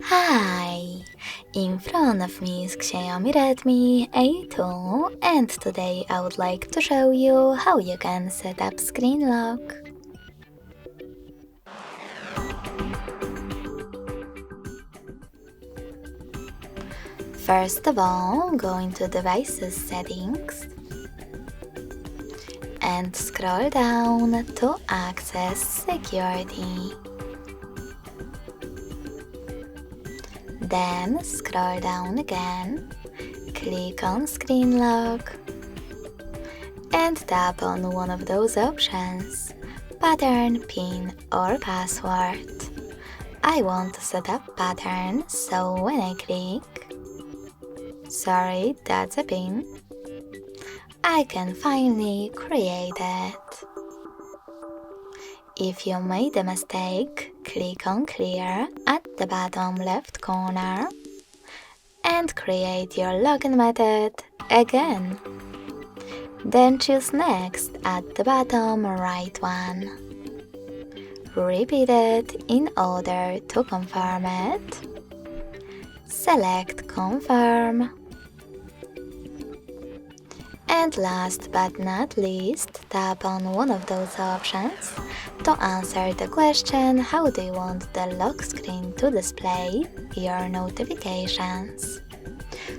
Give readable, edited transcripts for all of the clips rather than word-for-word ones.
Hi! In front of me is Xiaomi Redmi A2 and today I would like to show you how you can set up screen lock. First of all, go into Devices Settings and scroll down to access Security. Then scroll down again, click on Screen Lock and tap on one of those options, pattern, pin or password. I want to set up pattern, so when I click, sorry, that's a pin, I can finally create it. If you made a mistake, click on Clear at the bottom left corner and create your login method again. Then choose Next at the bottom right one. Repeat it in order to confirm it. Select Confirm. And last but not least, tap on one of those options to answer the question how do you want the lock screen to display your notifications.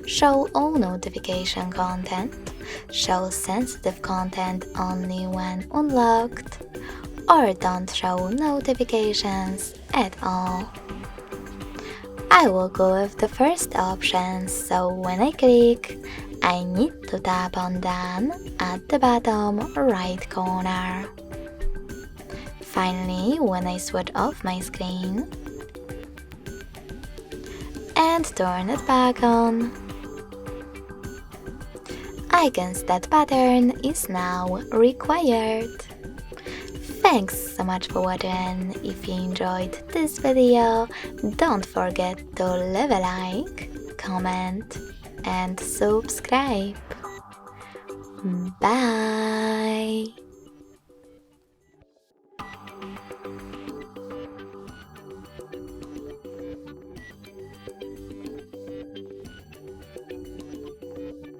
Show all notification content, show sensitive content only when unlocked, or don't show notifications at all. I will go with the first option, so when I click, I need to tap on Done at the bottom right corner. Finally, when I switch off my screen and turn it back on, I can see that pattern is now required. Thanks so much for watching. If you enjoyed this video, don't forget to leave a like, comment and subscribe. Bye!